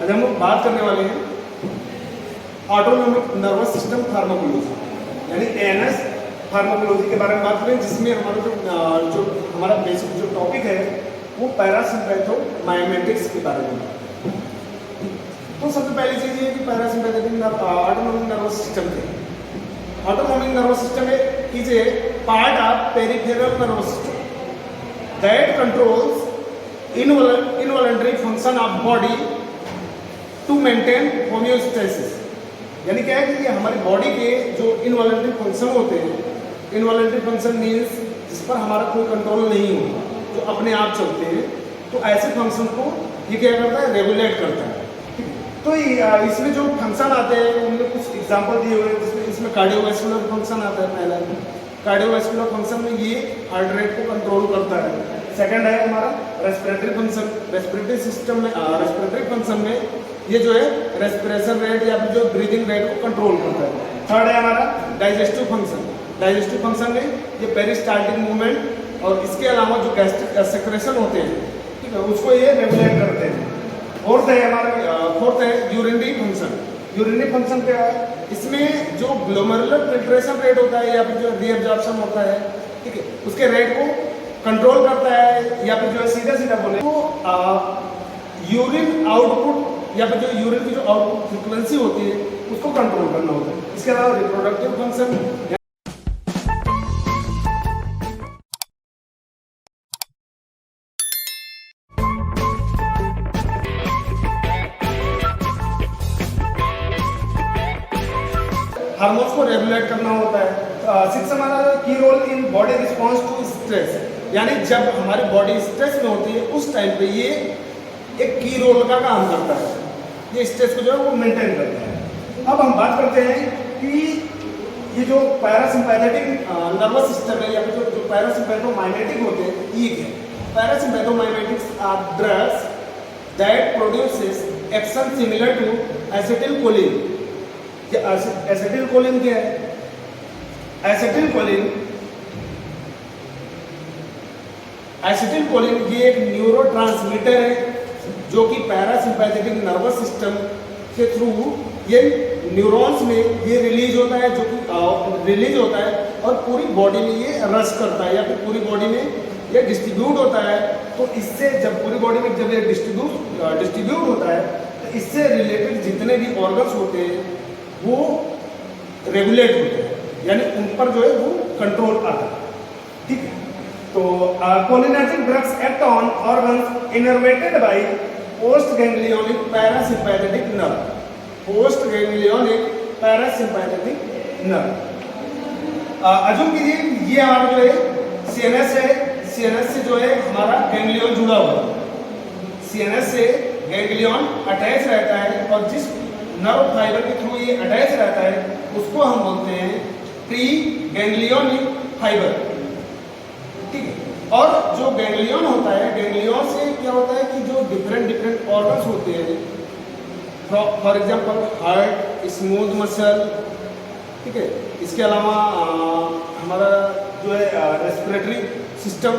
आज हम लोग बात करने वाले हैं ऑटोनोमिक नर्वस सिस्टम फार्माकोलॉजी यानी एएनएस फार्माकोलॉजी के बारे में बात करें, जिसमें हमारा जो हमारा बेसिक जो टॉपिक है वो पैरासिम्पैथोमाइमेटिक्स के बारे में। तो सबसे पहली चीज ये कि पैरासिम्पैथेटिक ऑटोनोमिक नर्वस सिस्टम के autonomic nervous system is a part of peripheral nervous system that controls involuntary function of body to maintain homeostasis. यानी क्या है कि हमारी बॉडी के जो इनवॉलंटरी फंक्शन होते हैं, इनवॉलंटरी फंक्शन मीन्स जिस पर हमारा कोई कंट्रोल नहीं होता, जो अपने आप चलते हैं, तो ऐसे फंक्शन को ये क्या करता है, रेगुलेट करता है। तो इसमें जो फंक्शन आते हैं उनमें कुछ एग्जांपल दिए हुए हैं, जिसमें इसमें कार्डियोवैस्कुलर फंक्शन आता है। पहला कार्डियोवैस्कुलर फंक्शन में ये हार्ट रेट को कंट्रोल करता है। सेकंड है हमारा रेस्पिरेटरी फंक्शन, रेस्पिरेटरी सिस्टम में रेस्पिरेटरी फंक्शन में ये जो है रेस्पिरेशन रेट या फिर जो ब्रीदिंग रेट को कंट्रोल करता है। थर्ड है हमारा डाइजेस्टिव फंक्शन, डाइजेस्टिव फंक्शन में ये पेरिस्टाल्टिक मूवमेंट और इसके अलावा जो गैस्ट्रिक सेक्रेशन होते हैं, ठीक है, उसको ये रेगुलेट करते हैं। फोर्थ है हमारा फोर्थ है यूरिनरी फंक्शन। यूरिनरी फंक्शन क्या है, इसमें जो ग्लोमेरुलर फिल्ट्रेशन रेट होता है या फिर जो रीअब्जॉर्प्शन होता है, ठीक है, उसके रेट को कंट्रोल करता है। या फिर जो है सीधा सीधा बोले तो यूरिन आउटपुट या फिर जो यूरिन की जो आउटपुट फ्रीक्वेंसी होती है उसको कंट्रोल करना होता है। इसके अलावा रिप्रोडक्टिव फंक्शन, हार्मोन्स को रेगुलेट करना होता है। सिक्स हमारा key role in body response to stress, यानी जब हमारी बॉडी स्ट्रेस में होती है उस टाइम पे ये एक की रोल का काम करता है, ये स्ट्रेस को जो है वो मेंटेन करता है। अब हम बात करते हैं कि ये जो पैरासिम्पैथेटिक नर्वस सिस्टम है या फिर जो पैरासिम्पैथोमाइमेटिक होते हैं, ये क्या है। Parasympathomimetics are drugs that produces action similar to acetylcholine. Acetylcholine क्या है? एसिटिलकोलिन ये एक न्यूरोट्रांसमीटर है जो कि पैरासिम्पैथेटिक नर्वस सिस्टम के थ्रू ये न्यूरॉन्स में ये रिलीज होता है, जो कि रिलीज होता है और पूरी बॉडी में ये रश करता है या फिर पूरी बॉडी में ये डिस्ट्रीब्यूट होता है। तो इससे जब पूरी बॉडी में जब ये डिस्ट्रीब्यूट होता है तो इससे रिलेटेड जितने भी ऑर्गन्स होते हैं वो रेगुलेट होते हैं, यानी उन पर जो है वो कंट्रोल आता है, ठीक है। तो cholinergic drugs act on organs innervated by post ganglionic parasympathetic nerve, post ganglionic parasympathetic nerve. Assume कीजिए ये हमारा जो है सीएनएस है, सीएनएस से जो है हमारा गैंग्लियन जुड़ा हुआ है, सीएनएस से गैंग्लियन अटैच रहता है और जिस नर्व फाइबर के थ्रू ये अटैच रहता है उसको हम बोलते हैं प्री गैंग्लियोनिक फाइबर, ठीक है। और जो गैंग्लियन होता है, गैंग्लियन से क्या होता है कि जो डिफरेंट ऑर्गन्स होते हैं, for example heart, smooth muscle, ठीक है, इसके अलावा हमारा जो है रेस्पिरेटरी सिस्टम,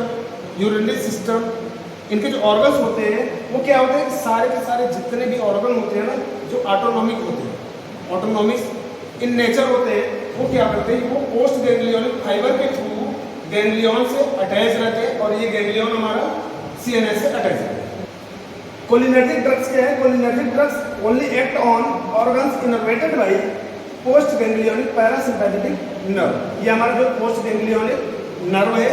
यूरिनरी सिस्टम, इनके जो ऑर्गन्स होते हैं वो क्या होते हैं, सारे के सारे जितने भी ऑर्गन होते हैं ना जो ऑटोनॉमिक होते हैं, ऑटोनॉमिक इन नेचर होते हैं, वो क्या करते हैं, वो पोस्ट गैंग्लियोनिक फाइबर के थ्रू गैंग्लियन से अटैच रहते हैं और ये गैंग्लियन हमारा सीएनएस से अटैच रहते हैं। कोलिनर्जिक ड्रग्स क्या है? Cholinergic drugs only act on organs innervated by post ganglionic parasympathetic nerve. ये हमारा जो पोस्ट गैंग्लियोनिक नर्व है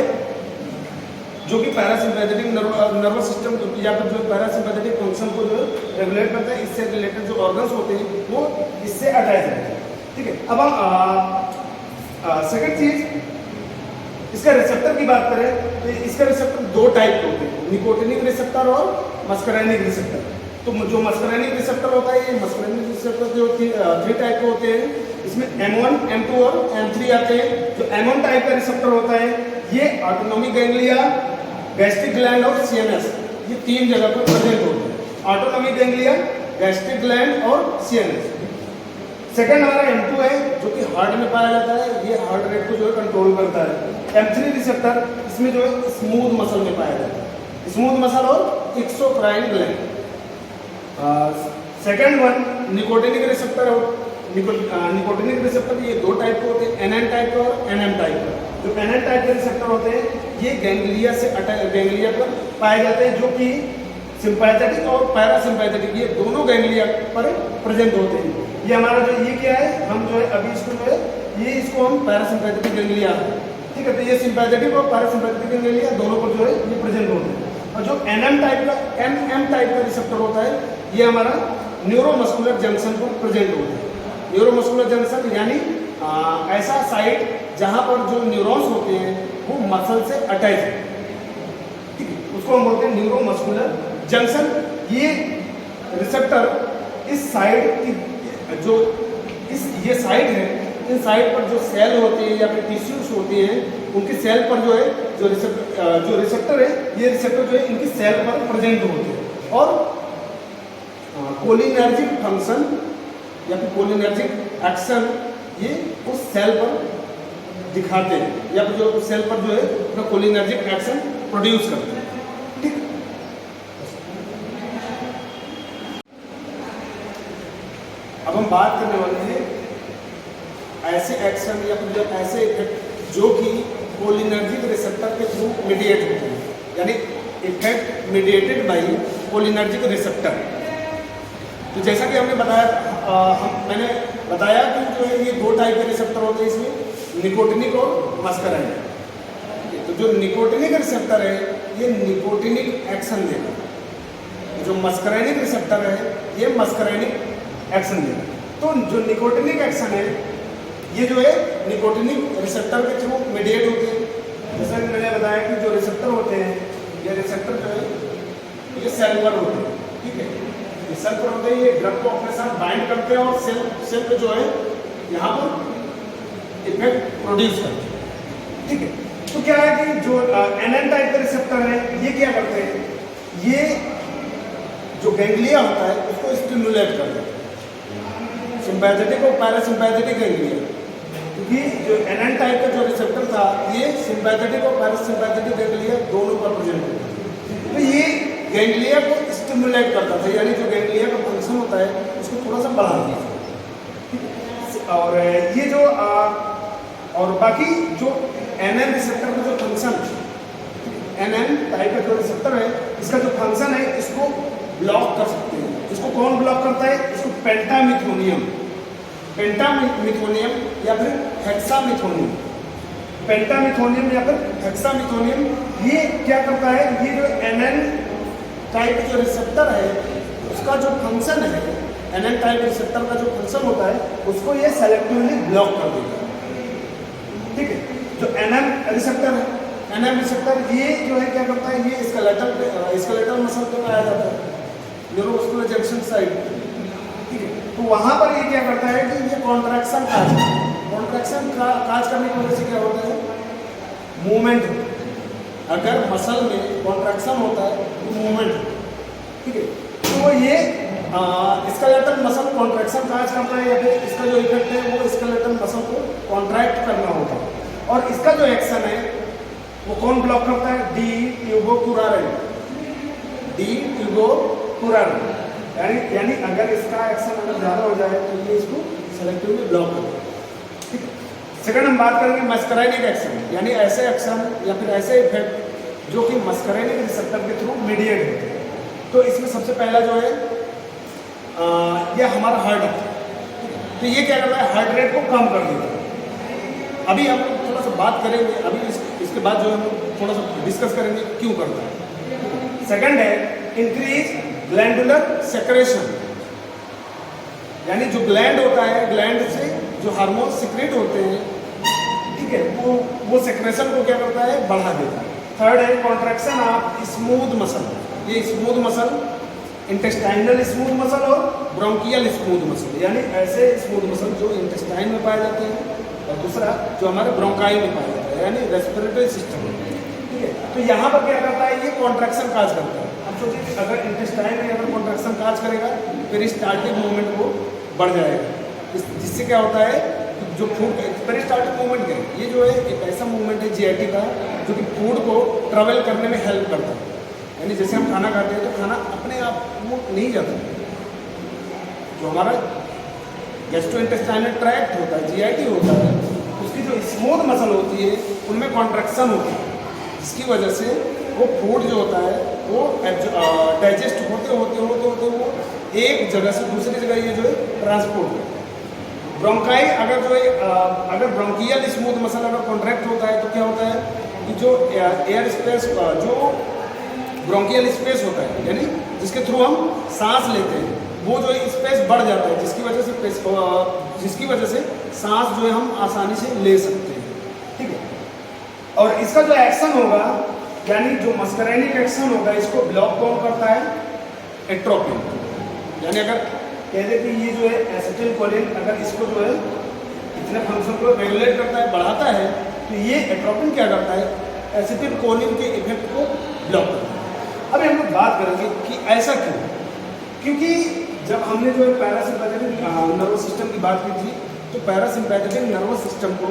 जो कि पैरासिम्पैथेटिक नर्वस सिस्टम या फिर जो पैरासिम्पैथेटिक फंक्शन को जो रेगुलेट करता है, इससे रिलेटेड जो ऑर्गन्स होते हैं वो इससे अटैच रहते हैं, ठीक है। अब हम सेकंड चीज इसका रिसेप्टर की बात करें तो इसका रिसेप्टर दो टाइप के होते हैं, निकोटिनिक रिसेप्टर और मस्करेनिक रिसेप्टर। तो जो मस्करेनिक रिसेप्टर होता है, ये मस्करेनिक रिसेप्टर जो 3 टाइप के होते हैं, इसमें M1, M2 और M3 आते हैं। जो M1 टाइप का रिसेप्टर होता है ये ऑटोनोमिक गैंग्लिया, गैस्ट्रिक ग्लैंड और सीएनएस, ये 3 जगह पर प्रेजेंट होते हैं। ऑटोनोमिक गैंग्लिया, गैस्ट्रिक ग्लैंड और सीएनएस। सेकंड हमारा M2 है जो कि हार्ट में पाया जाता है, ये हार्ट रेट को जो है कंट्रोल करता है। M3 रिसेप्टर इसमें जो है स्मूथ मसल में पाया जाता है, स्मूथ मसल और exocrine gland. Second one nicotinic receptor nicotinic receptor ये दो टाइप के होते हैं, एनएन टाइप का और एनएम टाइप का। जो एनएन टाइप के रिसेप्टर होते हैं ये गैंग्लिया पर पाए जाते हैं, जो कि सिंपैथेटिक और पैरासिम्पैथेटिक ये दोनों गैंग्लिया पर प्रेजेंट होते हैं। ये हमारा जो ये क्या है, हम जो है अभी इसको जो है ये इसको हम पैरासिम्पैथेटिक गैंग्लिया, ठीक है। तो ये सिंपैथेटिक और पैरासिम्पैथेटिक गैंग्लिया दोनों पर जो है ये प्रेजेंट होते हैं। और जो एनएम टाइप का रिसेप्टर होता है ये हमारा न्यूरोमस्कुलर जंक्शन पर प्रेजेंट होता है। न्यूरोमस्कुलर जंक्शन यानी ऐसा साइट जहां पर जो न्यूरॉन्स होते हैं वो मसल से अटैच है, ठीक है, उसको हम बोलते हैं न्यूरोमस्कुलर जंक्शन। ये रिसेप्टर इस साइड की जो ये साइड है, इन साइड पर जो सेल होते हैं या फिर टिश्यूज होते हैं उनकी सेल पर जो है जो रिसेप्टर है ये रिसेप्टर जो है इनकी सेल पर प्रेजेंट होते हैं। और कोलिनर्जिक फंक्शन या फिर कोलिनर्जिक एक्शन ये उस सेल पर दिखाते हैं या फिर जो उस सेल पर जो है अपना कोलिनर्जिक एक्शन प्रोड्यूस करते हैं, ठीक। अब हम बात करने वाले हैं ऐसे एक्शन या फिर जो ऐसे इफेक्ट जो कि कोलिनर्जिक रिसेप्टर के थ्रू मीडिएट होते हैं, यानी effect mediated by cholinergic receptor. तो जैसा कि हमने बताया मैंने बताया कि जो है ये दो टाइप के रिसेप्टर होते हैं इसमें, निकोटिनिक और मस्कराइनिक। तो जो निकोटिनिक रिसेप्टर है ये निकोटिनिक एक्शन देगा, जो मस्कराइनिक रिसेप्टर है ये मस्कराइनिक एक्शन देगा। तो जो निकोटिनिक एक्शन है ये जो है निकोटिनिक रिसेप्टर के थ्रू मीडिएट होते हैं। जैसा कि मैंने बताया कि जो रिसेप्टर होते हैं ये रिसेप्टर जो है ये सेल पर होते हैं, ठीक है, ये सेल पर होते हैं, ये ड्रग को अपने साथ बाइंड करते हैं और सेल पे जो है यहाँ पर इफेक्ट प्रोड्यूस करते हैं, ठीक है। तो क्या है कि जो एनएन टाइप के रिसेप्टर है ये क्या करते हैं, ये जो गैंग्लिया होता है उसको स्टिमुलेट करते हैं, सिंपैथेटिक और पैरासिम्पैथेटिक गैंग्लिया। क्योंकि जो एनएन टाइप का जो रिसेप्टर था ये सिंपैथेटिक और पैरासिम्पैथेटिक गैंग्लिया दोनों पर प्रेजेंट होता है। तो ये गैंग्लिया को स्टिमुलेट करता था, यानी जो गैंग्लिया का फंक्शन होता है उसको थोड़ा सा बढ़ा देता। और ये जो और बाकी जो एनएन रिसेप्टर का जो फंक्शन, एनएन टाइप का जो रिसेप्टर है इसका जो फंक्शन है इसको ब्लॉक कर सकते हैं। इसको कौन ब्लॉक करता है, इसको पेंटामिथोनियम या फिर हेक्सामिथोनियम, पेंटामिथोनियम या फिर हेक्सामिथोनियम ये क्या करता है, ये जो एनएन टाइप जो रिसेप्टर है उसका जो फंक्शन है, एनएन टाइप रिसेप्टर का जो फंक्शन होता है उसको ये सेलेक्टिवली ब्लॉक कर देगा, ठीक है। जो एनएम रिसेप्टर है, एनएम रिसेप्टर ये जो है क्या करता है, ये स्केलेटल मसल पे पाया जाता है, न्यूरोमस्कुलर जंक्शन साइड, ठीक है। तो वहाँ पर ये क्या करता है कि ये कॉन्ट्रैक्शन काज करने की वजह से क्या होता है, मूवमेंट। अगर मसल में कॉन्ट्रैक्शन होता है तो मूवमेंट, ठीक है। तो ये स्केलेटल मसल कॉन्ट्रैक्शन काज करता है या फिर इसका जो इफेक्ट है वो स्केलेटल मसल को कॉन्ट्रैक्ट करना होता है। और इसका जो एक्शन है वो कौन ब्लॉक करता है, डी ट्यूबोकुरारिन, यानी अगर इसका एक्शन अगर ज़्यादा हो जाए तो ये इसको सेलेक्टिवली ब्लॉक करता है, ठीक है। सेकंड हम बात करेंगे मस्कराइनिक एक्शन, यानी ऐसे एक्शन या फिर ऐसे इफेक्ट जो कि मस्कराइनिक रिसेप्टर के थ्रू मीडिएट होते हैं। तो इसमें सबसे पहला जो है ये हमारा हार्ट है, तो ये क्या करता है, हार्ट रेट को कम कर देता है। अभी हम थोड़ा सा बात करेंगे, अभी इसके बाद जो है हम थोड़ा सा डिस्कस करेंगे क्यों करता है। सेकंड है इंक्रीज ग्लैंडुलर सेक्रेशन, यानी जो ग्लैंड होता है, ग्लैंड से जो हार्मोन सिक्रेट होते हैं, ठीक है, वो सेक्रेशन को क्या करता है, बढ़ा देता है। थर्ड है कॉन्ट्रैक्शन ऑफ स्मूथ मसल, ये smooth muscle intestinal smooth muscle और ब्रोंकियल स्मूथ मसल, यानी ऐसे स्मूथ मसल जो इंटेस्टाइन में पाए जाते हैं और दूसरा जो हमारे ब्रोंकाई में पाया जाता है, यानी रेस्पिरेटरी सिस्टम, ठीक है। तो यहाँ पर क्या करता है, ये कॉन्ट्रैक्शन काज करता है। अब सोचिए अगर इंटेस्टाइन में अगर कॉन्ट्रैक्शन काज करेगा पेरिस्टाल्टिक मूवमेंट वो बढ़ जाएगा, जिससे क्या होता है जो फूड पेरिस्टाल्टिक मूवमेंट है ये जो है एक ऐसा मूवमेंट है जीआईटी का जो कि फूड को ट्रेवल करने में हेल्प करता है। यानी जैसे हम खाना खाते हैं तो खाना अपने आप वो नहीं जाता, जो हमारा गैस्ट्रोइंटेस्टाइनल ट्रैक्ट होता है, जीआईटी होता है, उसकी जो स्मूथ मसल होती है उनमें कॉन्ट्रैक्शन होती है, जिसकी वजह से वो फूड जो होता है वो डाइजेस्ट होते वो एक जगह से दूसरी जगह ये जो है ट्रांसपोर्ट होता है। ब्रोंकाई अगर जो है अगर ब्रोंकियल स्मूथ मसल अगर कॉन्ट्रैक्ट होता है तो क्या होता है कि जो एयर स्पेस जो ब्रोंकियल स्पेस होता है, यानी जिसके थ्रू हम सांस लेते हैं, वो जो है स्पेस बढ़ जाता है, जिसकी वजह से सांस जो है हम आसानी से ले सकते हैं। ठीक है, और इसका जो एक्शन होगा, यानी जो मस्करेनिक एक्शन होगा, इसको ब्लॉक कौन करता है? एट्रोपिन। यानी अगर कह दे कि ये जो है एसिटिलकोलिन अगर इसको जो है इतने फंक्शन को रेगुलेट करता है, बढ़ाता है, तो ये एट्रोपिन क्या करता है? एसिटिलकोलिन के इफेक्ट को ब्लॉक करता है। अभी हम लोग बात करेंगे कि ऐसा क्यों, क्योंकि जब हमने जो है पैरासिम्पैथेटिक नर्वस सिस्टम की बात की थी, तो पैरासिम्पैथेटिक नर्वस सिस्टम को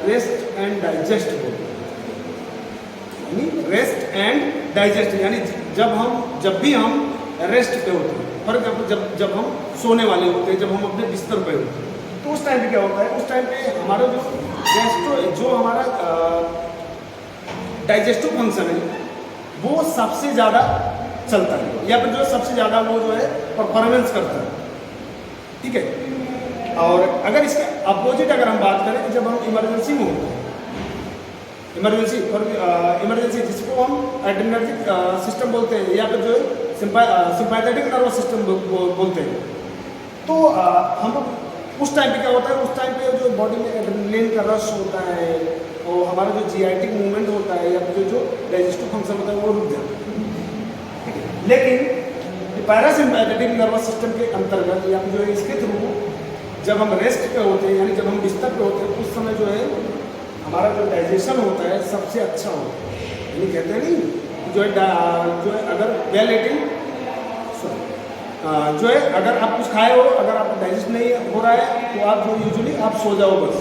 रेस्ट एंड डाइजेस्ट बोलते हैं, यानी रेस्ट एंड डाइजेस्ट, यानी जब भी हम रेस्ट पे होते हैं, फॉर एग्जाम्पल जब हम सोने वाले होते हैं, जब हम अपने बिस्तर पे होते हैं, तो उस टाइम पे क्या होता है? उस टाइम पे हमारा जो हमारा डाइजेस्टिव फंक्शन है वो सबसे ज़्यादा चलता है, या फिर जो सबसे ज़्यादा वो जो है परफॉर्मेंस करता है। ठीक है, और अगर इसके अपोजिट अगर हम बात करें कि जब हम इमरजेंसी में होते हैं, इमरजेंसी जिसको हम एड्रेनर्जिक सिस्टम बोलते हैं, या फिर जो है सिंपैथेटिक नर्वस सिस्टम बोलते हैं, तो हम लोग उस टाइम पे क्या होता है? उस टाइम पे जो बॉडी में एड्रेनलिन का रश होता है और हमारा जो जीआईटिक मूवमेंट होता है या फिर जो डाइजेस्टिव फंक्शन होता है वो रुक जाता है। लेकिन पैरासिम्पैथेटिक नर्वस सिस्टम के अंतर्गत या फिर जो है इसके थ्रू जब हम रेस्ट पे होते हैं, यानी जब हम बिस्तर पे होते हैं, उस समय जो है हमारा जो डाइजेशन होता है सबसे अच्छा होता है। यानी कहते हैं नहीं जो है अगर वेल ईटिंग जो है अगर आप कुछ खाए हो, अगर आपको डाइजेस्ट नहीं हो रहा है तो आप जो यूजुअली आप सो जाओ, बस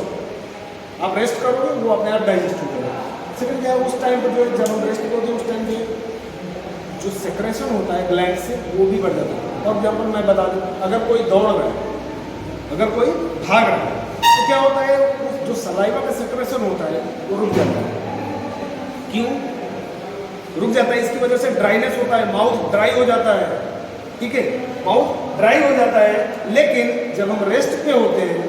आप रेस्ट करोगे, वो अपने आप डाइजेस्ट हो जाएगा। सेकंड क्या है, उस टाइम पर जो है जब हम रेस्ट करते हैं उस टाइम जो सेक्रेशन होता है ग्लैंड से वो भी बढ़ जाता है। फॉर एग्जाम्पल मैं बता दूँ, अगर कोई दौड़ रहा है, अगर कोई भाग रहा है, तो क्या होता है? जो सलाइवा का सेक्रेशन होता है वो रुक जाता है। क्यों रुक जाता है? इसकी वजह से ड्राइनेस होता है, माउथ ड्राई हो जाता है। ठीक है, माउथ ड्राई हो जाता है। लेकिन जब हम रेस्ट पे होते हैं,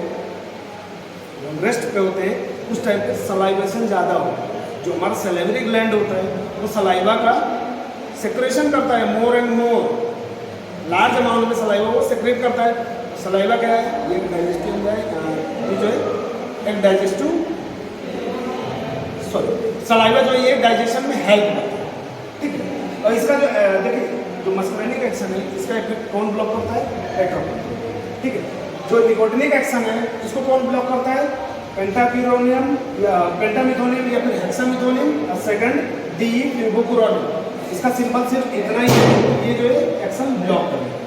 उस टाइम पे सलाइवेशन ज़्यादा होता है। जो हमारा सैलिवरी ग्लैंड होता है वो सलाइवा का सेक्रेशन करता है, more and more large amount में सलाइवा वो सेक्रेट करता है। सलाइवा क्या है? ये डाइजेस्टिव ये जो है एक डाइजेस्टिव सलाइवा जो है ये डाइजेशन में हेल्प करता है। ठीक है, और इसका जो देखिए जो मस्कुलिनिक एक्शन है इसका इफेक्ट कौन ब्लॉक करता है? एट्रोपिन। ठीक है, जो निकोटिनिक एक्शन है इसको कौन ब्लॉक करता है? पेंटापिरोनियम या पेंटामिथोनियम या फिर हेक्सामिथोनियम, और सेकंड डी फ्यूबोकुरोनियम। इसका सिंबल सिर्फ इतना ही है, ये जो है एक्शन ब्लॉक करेगा।